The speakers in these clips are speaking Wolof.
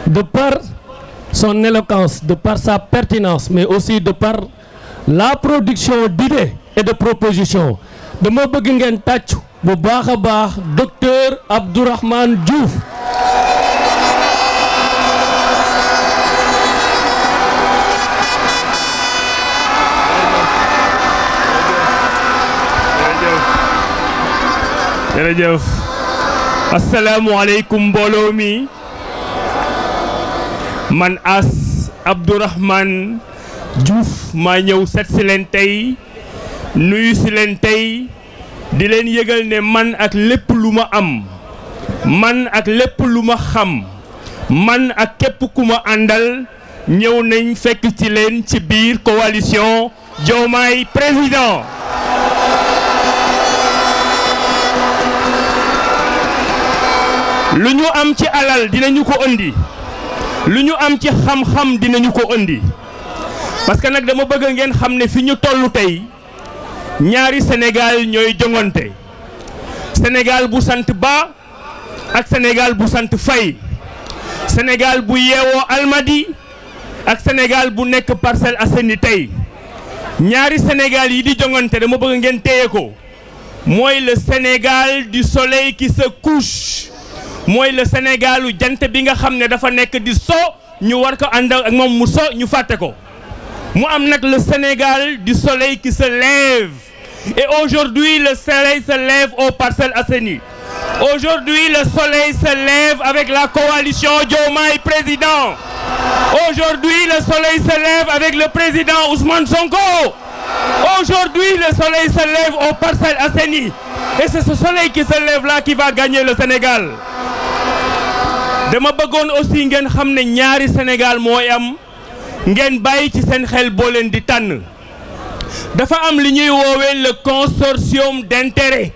de par son éloquence, de par sa pertinence, mais aussi de par la production d'idées et de propositions dama bëgg ngeen tàccu bu baax a baax docteur Abdourahmane Diouf. jërëjëf asalaamualeykum mbooloo mi man As Abdourahmane Diouf maa ñëw set si leen tey nuyu si leen tey di leen yëgal ne man ak lépp lu ma am man ak lépp lu ma xam man ak képp ku ma àndal ñëw nañ fekk ci leen ci biir coalition Diomaye Président. lu ñu am ci alal dinañu ko indi lu ñu am ci xam-xam dinañu ko indi parce que nag dama bëgg ngeen xam ne fi ñu tollu tey ñaari Sénégal ñooy jongante Sénégal bu sant Ba ak Sénégal bu sant Faye Sénégal bu yeewoo Almadi ak Sénégal bu nekk Parcelles Assainies tey ñaari Sénégal yi di jongante dama bëgg ngeen téye ko mooy le Sénégal du soleil qui se couche mooy le Sénégalu jant bi nga xam ne dafa nekk di so ñu war ko ànd ak moom mu so ñu fàtte ko mu am nag le Sénégal du soleil qui se lève et aujourd'hui le soleil se lève aux Parcelles Assainies. Aujourd'hui le soleil se lève avec la coalition Diomaye Président. Aujourd'hui le soleil se lève avec le président Ousmane Sonko. Aujourd'hui le soleil se lève aux Parcelles Assainies et c'est ce soleil qui se lève là qui va gagner le Sénégal. dama bëggoon aussi ngeen xam ne ñaari Sénégal mooy am ngeen bàyyi ci seen xel boo leen di tànn dafa am li ñuy woowee le consortium d'intérêt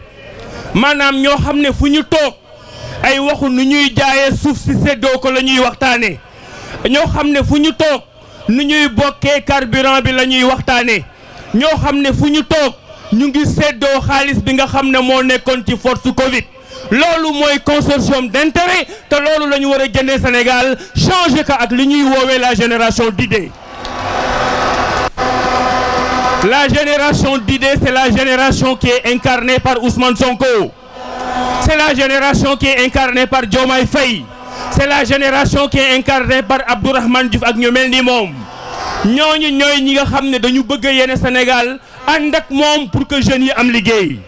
maanaam ñoo xam ne fu ñu toog ay waxu nu ñuy jaayee suuf si séddoo ko la ñuy waxtaane ñoo xam ne fu ñu toog nu ñuy bokkee carburant bi la ñuy waxtaane ñoo xam ne fu ñu toog ñu ngi séddoo xaalis bi nga xam ne moo nekkoon ci force Covid loolu mooy consortium d'intérêt te loolu la ñu war a génnee Sénégal changer ko ak li ñuy woowee la génération d'idées. La génération d'idées, c'est la génération qui est incarnée par Ousmane Sonko. C'est la génération qui est incarnée par Diomaye Faye. C'est la génération qui est incarnée par Abdourahmane Diouf ak ñu mel ni moom. ñooñu ñooy ñi nga xam ne dañu bëgg yéene Sénégal ànd ak moom pour que jeunes yi am liggéey.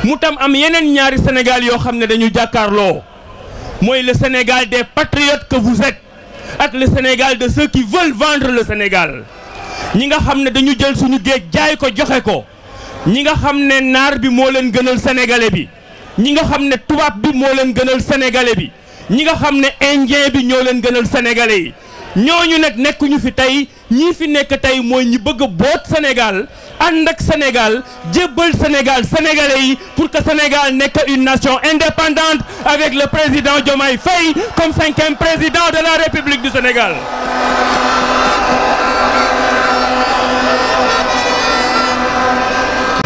mu tam am yeneen ñaari Sénégal yoo xam ne dañu jàkkaarloo mooy le Sénégal des patriotes que vous êtes ak le Sénégal de ceux qui veulent vendre le Sénégal ñi nga xam ne dañu jël suñu géej jaay ko joxe ko ñi nga xam ne naar bi moo leen gënal sénégalais bi ñi nga xam ne tubaab bi moo leen gënal sénégalais bi ñi nga xam ne indien bi ñoo leen gënal sénégalais yi ñooñu nag nekkuñu fi tey ñii fi nekk tey mooy ñi bëgg a boot Sénégal ànd ak Sénégal jébbal Sénégal sénégalais yi pour que Sénégal nekk une nation indépendante avec le président Diomaye Faye comme 5e président de la République du Sénégal.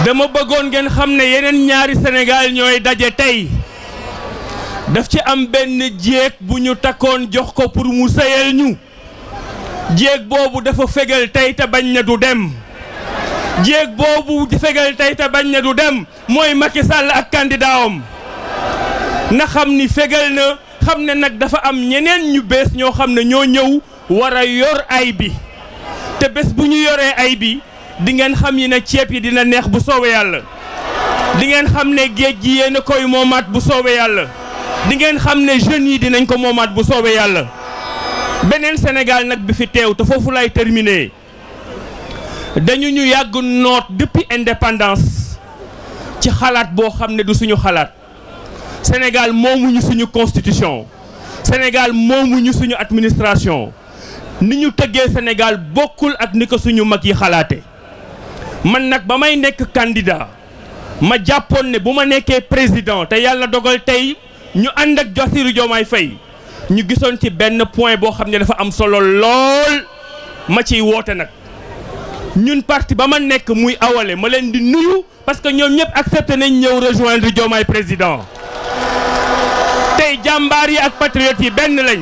dama bëggoon ngeen xam ne yeneen ñaari Sénégal ñooy daje tey daf ci am benn jéeg bu ñu takkoon jox ko pour mu sëyal ñu jéeg boobu dafa fegal tey te bañ na du dem. jéeg boobu di fegal tey te bañ na du dem mooy Macky Sall ak candidat am na xam ni fegal na xam ne nag dafa am ñeneen ñu bees ñoo xam ne ñoo ñëw war a yor ay bi te bés bu ñu yoree ay bi di ngeen xam yi ne ceeb yi dina neex bu soobee yàlla di ngeen xam ne géej gi yéen a koy moomaat bu soobee yàlla di ngeen xam ne jeunes yi dinañ ko moomaat bu soobee yàlla beneen Sénégal nag bi fi teew te foofu lay terminer. dañu ñu yàgg noot depuis indépendance ci xalaat boo xam ne du suñu xalaat Sénégal moomuñu suñu constitution Sénégal moomuñu suñu administration ni ñu tëggee Sénégal bokkul ak ni ko suñu mag yi xalaate man nag ba may nekk candidat ma jàppoon ne bu ma nekkee président te yàlla dogal tey ñu ànd ak Bassirou Diomaye Faye ñu gisoon ci benn point boo xam ne dafa am solo lool ma ciy woote nag ñun parti ba ma nekk muy awale ma leen di nuyu parce que ñoom ñëpp accepté nañ ñëw rejoindre Diomaye président tey jàmbaar yi ak patriotes yi benn lañ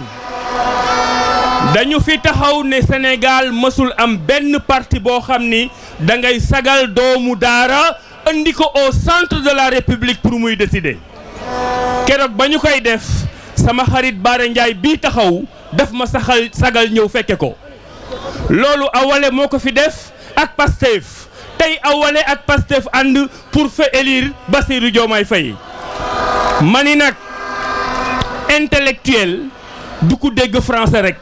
dañu fi taxaw ne Sénégal mësul am benn parti boo xam ni da ngay sagal doomu daara andi ko au centre de la République pour muy décider keroog ba ñu koy def sama xarit Bara Ndiaye bii taxaw daf ma sagal ñëw fekke ko loolu Awalé moo ko fi def ak Pastef tey Awalé ak Pastef ànd pour fa élire Bassirou Diomaye Faye mani nag intellectuel du ko dégg français rek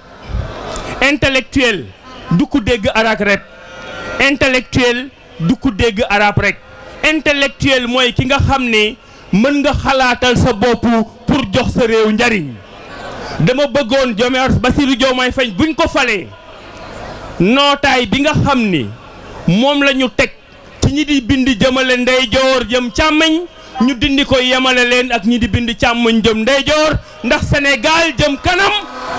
intellectuel du ko dégg arabe rek intellectuel du ko dégg arabe rek intellectuel mooy ki nga xam ne mën nga xalaatal sa bopp pour jox sa réew njariñ dama bëggoon Bassirou Diomaye Faye buñ ko falee nootaay bi nga xam ni moom la ñu teg ci ñi di bind jëmale ndeyjoor jëm càmmoñ ñu dindi ko yemale leen ak ñi di bind càmmoñ jëm ndeyjoor ndax Sénégal jëm kanam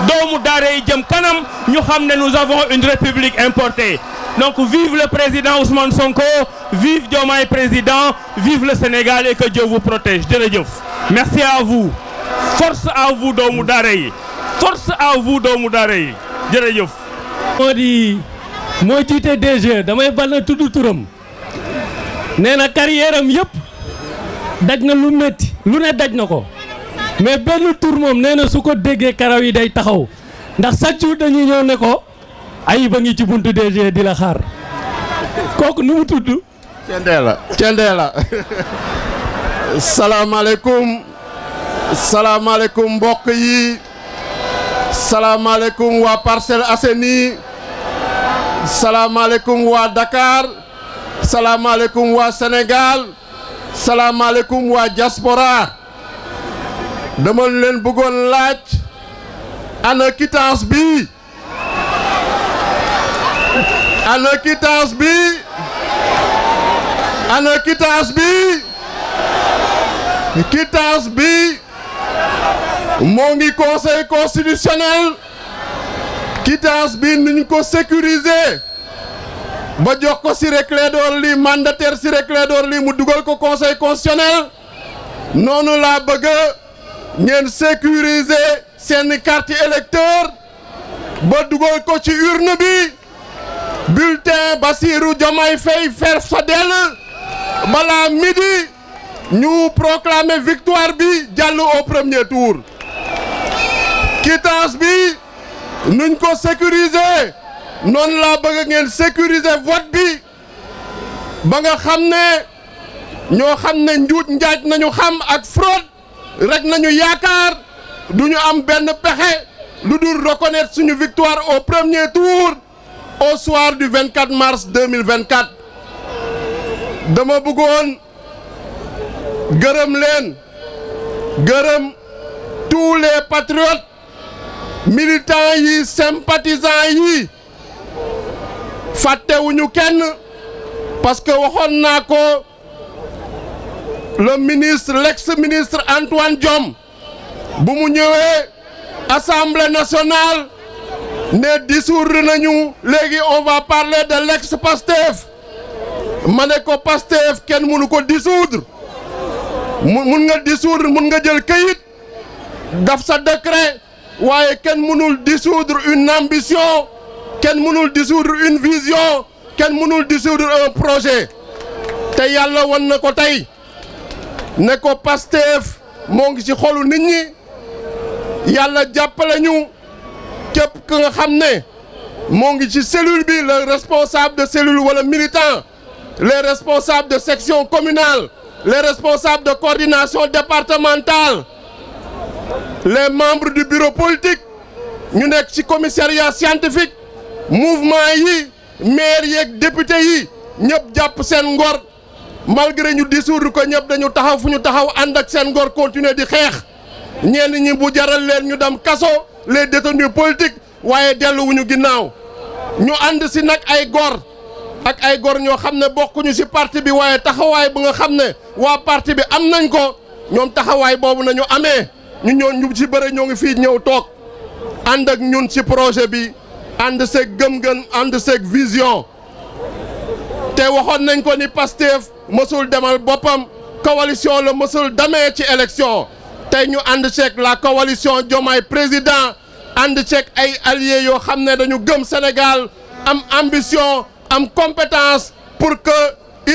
doomu daara yi jëm kanam ñu xam ne nous avons une république importée donc vive le président Ousmane Sonko vive Diomaye président vive le Sénégal et que Dieu vous protège jërëjëf merci à vous force à vous doomu daara yi force à vous doomu daara yi jërëjëf. moo jiite DG damay bal na tudd turam nee na carrière am yëpp daj na lu métti lu ne daj na ko mais benn tur moom nee na su ko déggee karaw yi day taxaw ndax chaque jour dañuy ñëw ne ko Ayib a ngi ci buntu DG di la xaar kooku nu mu tudd. Thiendella salaamaaleykum mbokk yi salaamaaleykum waa Parcelles Assainies salaamaaleykum waa Dakar salaamaaleykum waa Sénégal salaamaaleykum waa diaspora dama leen bëggoon laaj ana quittance bi ana quittance bi moo ngi conseil constitutionnel quittance bi nuñ ko sécuriser ba jox ko Ciré Clédor Ly mandataire Ciré Clédor Ly mu dugal ko conseil constitutionnel noonu laa bëgg ngeen sécuriser seen carte électeur ba dugal ko ci urne bi bulletin Bassirou Diomaye Faye fer fa dell balaa midi ñu proclamer victoire bi jàll au premier tour quittance bi nuñ ko sécuriser noonu laa bëgg ngeen sécuriser vote bi ba nga xam ne ñoo xam ne njuuj njaaj nañu xam ak fraude rek nañu yaakaar duñu am benn pexe lu dul reconnaître suñu victoire au premier tour au soir du 24 mars 2024 dama bëggoon gërëm leen gërëm tous les patriotes militants yi sympathisants yi fàttewuñu kenn parce que waxoon naa ko le ministre l'ex-ministre Antoine Diome bu mu ñëwee Assemblée nationale ne dissoudre nañu léegi on va parler de l'ex-Pastef ma ne ko Pastef kenn mënu ko dissoudre mun nga dissoudre mun nga jël këyit daf sa décret waaye kenn mënul dissoudre une ambition kenn mënul dissoudre une vision kenn mënul dissoudre un projet te yàlla wan na ko tey ne ko Pastef moo ngi ci xolu nit ñi yàlla jàppale ñu képp ka nga xam ne moo ngi ci cellule bi le responsable de cellule wala militant les responsables de section communale les responsables de coordination départementale les membres du bureau politique ñu nekk ci commissariat scientifique mouvement yi maire yeeg député yi ñëpp jàpp seen ngor malgré ñu dissoudre ko ñëpp dañu taxaw fu ñu taxaw ànd ak seen ngor continuer di xeex ñenn ñi bu jaral leen ñu dem kaso les détenus politiques waaye delluwuñu ginnaaw ñu ànd si nag ay gor ak ay gor ñoo xam ne bokkuñu si parti bi waaye taxawaay bu nga xam ne waa parti bi am nañ ko ñoom taxawaay boobu nañu amee ñu ci bëre ñoo ngi fii ñëw toog ànd ak ñun ci projet bi ànd seeg gëm-gëm ànd seeg vision te waxoon nañ ko ni Pastef mësul demal boppam coalition la mësul demee ci élection tey ñu ànd seeg la coalition Diomaye président ànd ceeg ay alliés yoo xam ne dañu gëm Sénégal am ambition am compétence pour que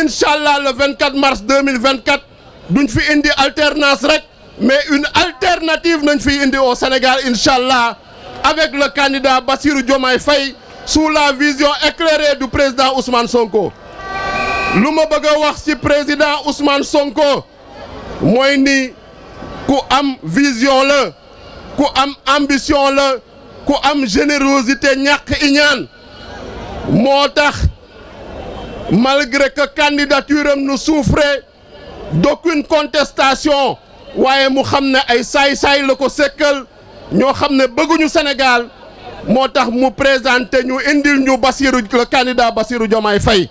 incha allah le 24 mars 2024 duñ fi indi alternance rek mais une alternative nañ fi indi au Sénégal incha allah avec le candidat Bassirou Diomaye Faye sous la vision éclairée du président Ousmane Sonko. lu ma bëgg a wax ci président Ousmane Sonko mooy ni ku am vision la ku am ambition la ku am générosité ñàkk iñaan moo tax malgré que candidature am nu souffrait d'aucune contestation waaye mu xam ne ay saay-saay la ko sekkal ñoo xam ne bëgguñu Sénégal moo tax mu présenté ñu indil ñu Bassirou le candidat Bassirou Diomaye Faye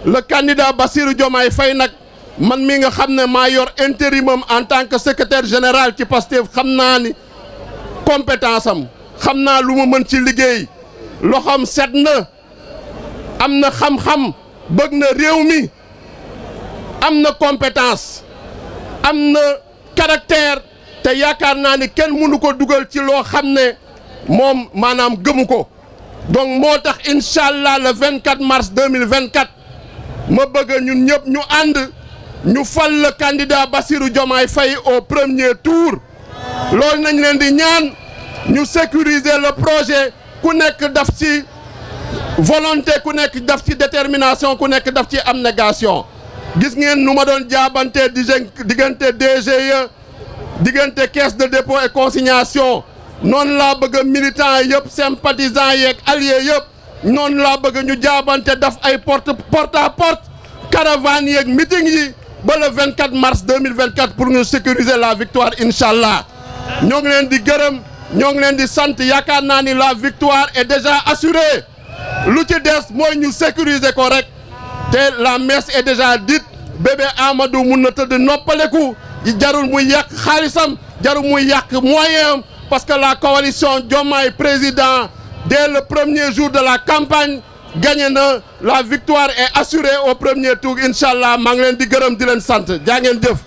le candidat Bassirou Diomaye Faye nag man mi nga xam ne maa yor intérimam en tant que secrétaire général ci Pastef xam naa ni compétence am xam naa lu ma mën ci liggéey loxoom set na am na xam-xam bëgg na réew mi am na compétence am na caractère te yaakaar naa ni kenn mënu ko dugal ci loo xam ne moom maanaam gëmu ko donc moo tax incha allah le 24 mars 2024 ma bëgg ñun ñëpp ñu ànd ñu fal le candidat Bassirou Diomaye Faye au premier tour loolu nañ leen di ñaan ñu sécuriser le projet ku nekk daf ci volonté ku nekk daf ci détermination ku nekk daf ci abnégation gis ngeen nu ma doon jaabante diggante DGE diggante caisse de dépôt et consignation noonu laa bëgg militants yëpp sympathisants yeeg alliés yëpp noonu laa bëgg ñu jaabante daf ay porte à porte caravane yeeg meeting yi ba le 24 mars 2024 pour ñu sécuriser la victoire incha allah ñoo ngi leen di gërëm ñoo ngi leen di sant yaakaar naa ni la victoire est déjà assurée lu ci des mooy ñu sécuriser ko rek te la messe est déjà dite bébé Amadou mun na tëdd noppaleku jarul muy yàq xaalisam jarul muy yàq moyen parce que la coalition Diomaye président dès le premier jour de la campagne gagné na la victoire est assurée au premier tour incha allah maa ngi leen di gërëm di leen sant jaa ngeen jëf.